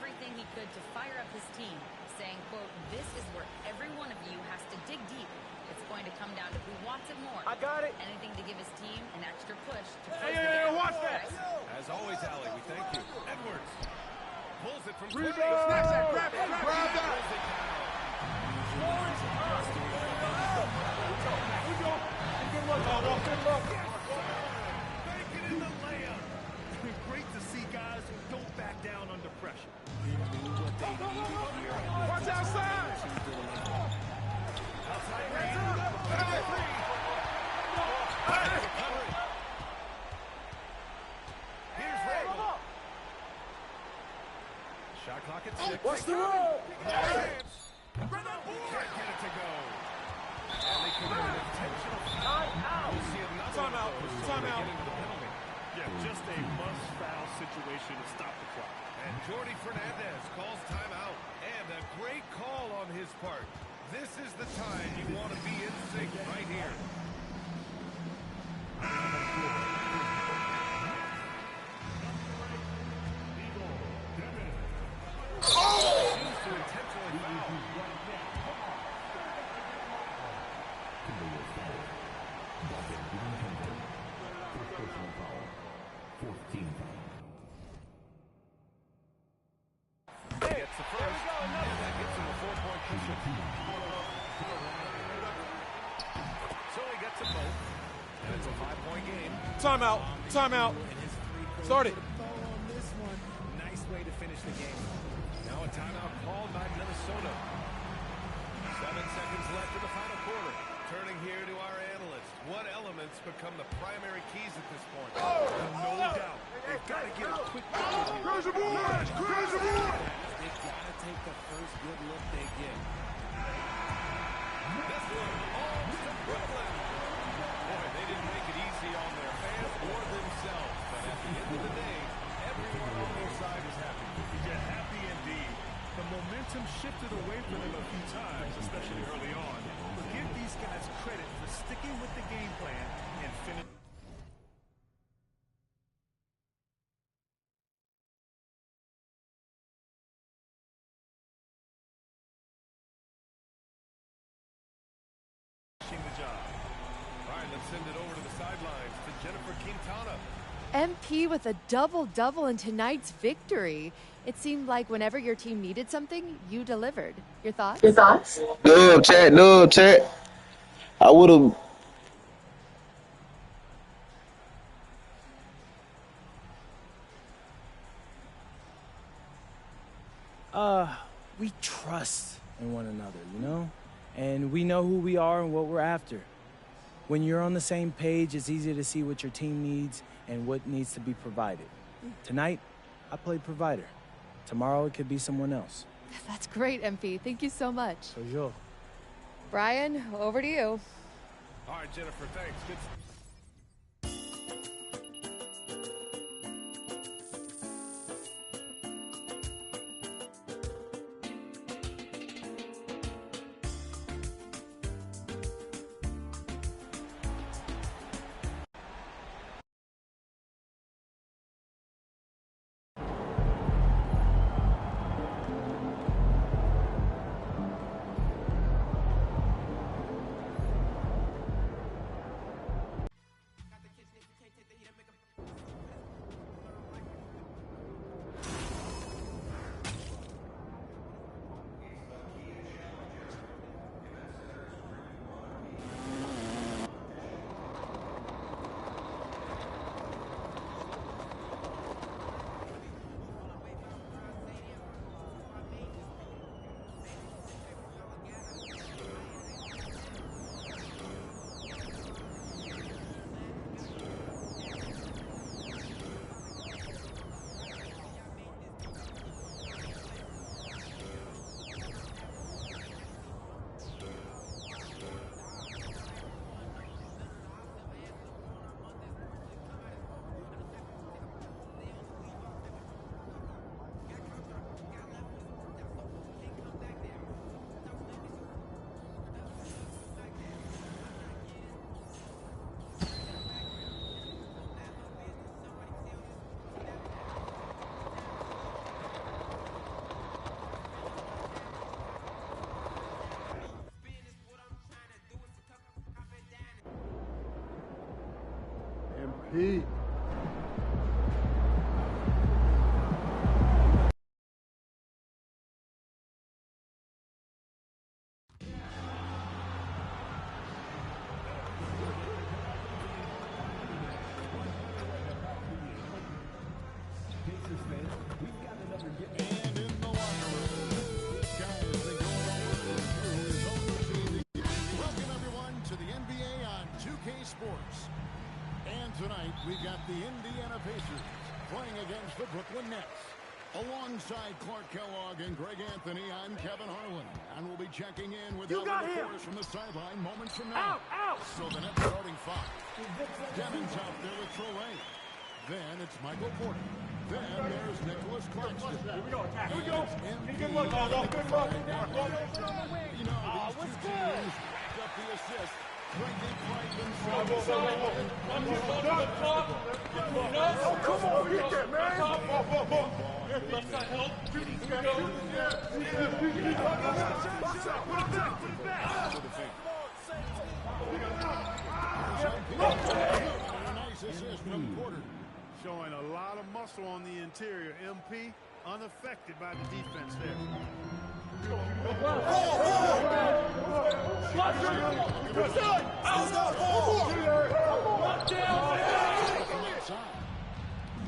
everything he could to fire up his team, saying, quote, "This is where every one of you has to dig deep. It's going to come down to who wants it more." I got it. Anything to give his team an extra push to close Hey, watch that. As always, Allie, we thank you. Edwards pulls it from Rebound. 20. Snatch that, grab that. Good luck, Aldo. Good luck. Making it the layup. Great to see guys who don't back down under pressure. Watch outside. Outside Hands range. up. Here's Randall. Shot clock at 6. Watch the roll. Can't get it to go. And they commit an intentional foul. We'll see another Time out. of those Time to out. get into the penalty. Yeah, just a must-foul situation to stop the clock. And Jordi Fernandez calls timeout. And a great call on his part. This is the time you want to be in sync right here. Seems to intentionally foul. Gets the first, and that gets him a 4-point cushion. So he gets them both, and it's a 5-point game. Timeout. Timeout. Start it. Nice way to finish the game. Now a timeout called by Minnesota. 7 seconds left in the final quarter. Turning here to our analysts. What elements become the primary keys at this point? No doubt. They've got to get a quick Crazy boys. Crazy boys. They've got to take the first good look they get. This one belongs to Brooklyn. Boy, they didn't make it easy on their fans or themselves. But at the end of the day, everyone on their side is happy. Yeah, happy indeed. The momentum shifted away from them a few times, especially early on. But give these guys credit for sticking with the game plan and finishing. and send it over to the sidelines to Jennifer Quintana. MP with a double-double in tonight's victory. It seemed like whenever your team needed something, you delivered. Your thoughts? Dub chat, dub chat. I would have. We trust in one another, you know? And we know who we are and what we're after. When you're on the same page, it's easier to see what your team needs and what needs to be provided. Tonight, I played provider. Tomorrow, it could be someone else. That's great, MP. Thank you so much. So, sure. Brian, over to you. All right, Jennifer, thanks. Good. Pete. Tonight, we got the Indiana Pacers playing against the Brooklyn Nets. Alongside Clark Kellogg and Greg Anthony, I'm Kevin Harlan. And we'll be checking in with Elliot DeForest from the sideline moments from now. So the Nets starting five. Devin's out there with Troy. Then it's Michael Porter. Then there's Nicholas Claxton. Here we go, attack. Here we go. Good luck, good luck. You know, these two teams racked up the assist. Come on, hit that, man. Left side help. Nice assist from Porter. Showing a lot of muscle on the interior. MP unaffected by the defense there.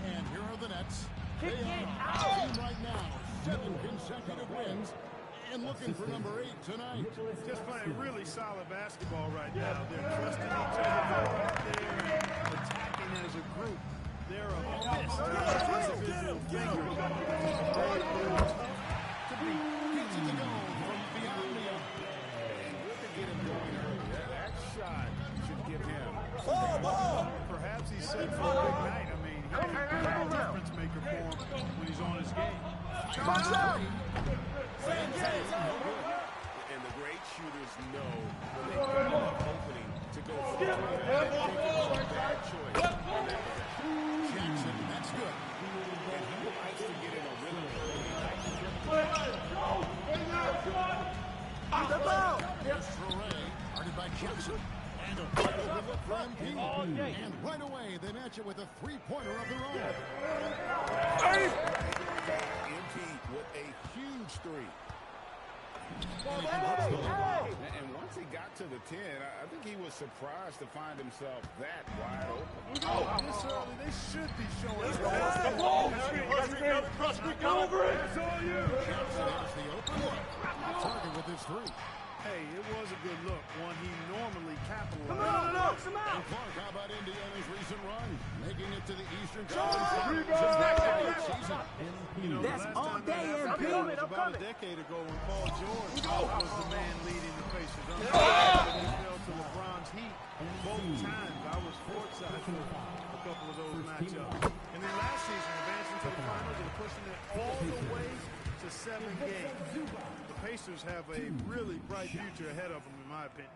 And here are the Nets. They are out right now. 7 consecutive wins. And looking for number 8 tonight. Just playing really solid basketball right now. They're trusting each other out there and attacking as a group. They're a fist. Individual fingers. Could be easy to go from beyond the arc. And look at him going early. That shot should give him. Perhaps he's set for a big night. I mean, he's a difference maker for him when he's on his game. And the great shooters know when they got an opening to go for it. Bad choice. Jackson, that's good. And he likes to get in a rhythm. Here's Troy, guarded by Jackson. And Look for MP. And right away, they match it with a three-pointer of their own. MP with a huge three. And once he got to the 10, I think he was surprised to find himself that wide open. Oh, this early, they should be showing. Come over it. There's the open look. Target with his three. Hey, it was a good look, one he normally capitalized. And Clark, how about Indiana's recent run? Making it to the Eastern Conference season. You know, that's all day, MP. It was about a decade ago when Paul George was the man leading the Pacers. Unfortunately, he fell to LeBron's heat both times. I was courtside for a couple of those matchups. And then last season, advancing to the finals and pushing it all the way to 7 games. The Pacers have a really bright future ahead of them, in my opinion.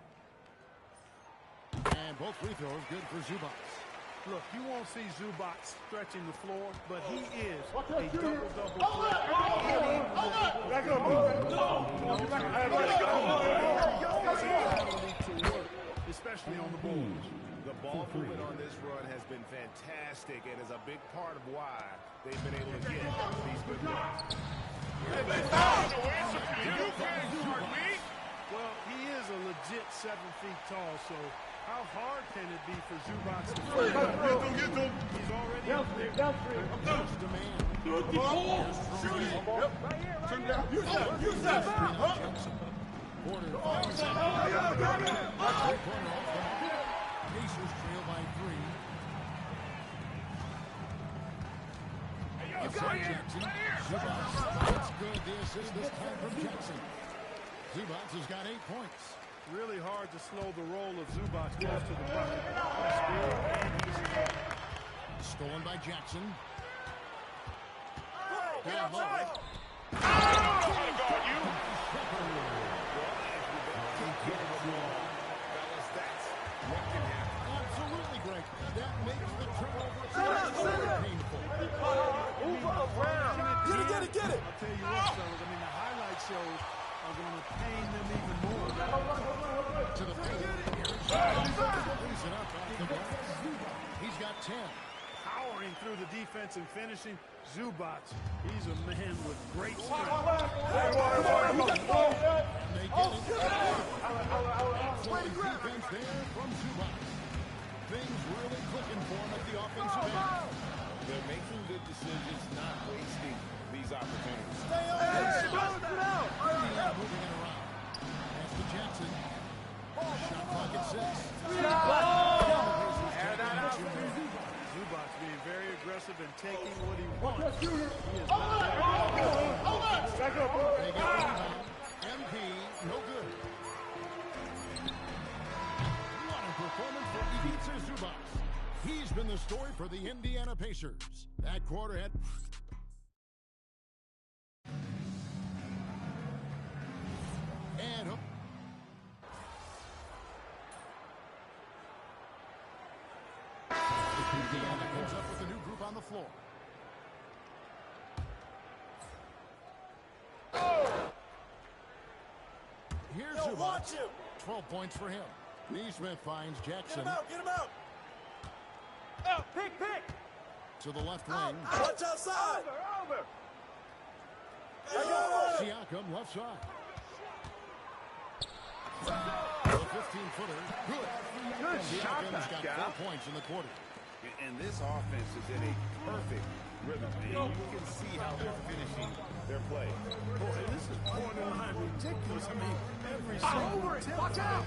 And both free throws good for Zubac. Look, you won't see Zubac stretching the floor, but he is a double-double player. Especially on the boards. The ball movement on this run has been fantastic and is a big part of why they've been able to get these good runs. Well, he is a legit 7 feet tall, so how hard can it be for Zubac to play? He's already up there. Huge demand. Use that. Porter finds it. Pacers trail by 3. Outside Jackson. Zubac. That's good. The assist this time from Jackson. Zubac has got 8 points. Really hard to slow the roll of Zubac close to the bucket. Speed and he's strong. Stolen by Jackson. Get outside. Absolutely great. That makes the turnover painful. Get it. I'll tell you what, fellas, I mean, the highlight shows are going to pain them even more. To the paint. Brings it up off the glass. He's got 10. Powering through the defense and finishing. Zubac, he's a man with great strength. And they get it. Excellent defense there from Zubac. Things really clicking for him at the offensive end. They're making good decisions, not wasting these opportunities. Indiana moving it around. Pass to Jackson. Shot clock at 6. Zubac being very aggressive and taking what he wants. He is Back up. They get the rebound. MP, no good. What a performance for Ivica Zubac. He's been the story for the Indiana Pacers. That quarter had... And... Indiana comes up with a new group on the floor. Here's Zubac. 12 points for him. Neesmith finds Jackson. Get him out. Pick. To the left wing. Watch outside. Over. Siakam left side. The 15-footer. Good. Siakam's got 4 points in the quarter. And this offense is in a perfect rhythm. And you can see how they're finishing their play. Boy, this is borderline ridiculous. I mean, every single attempt. Watch out!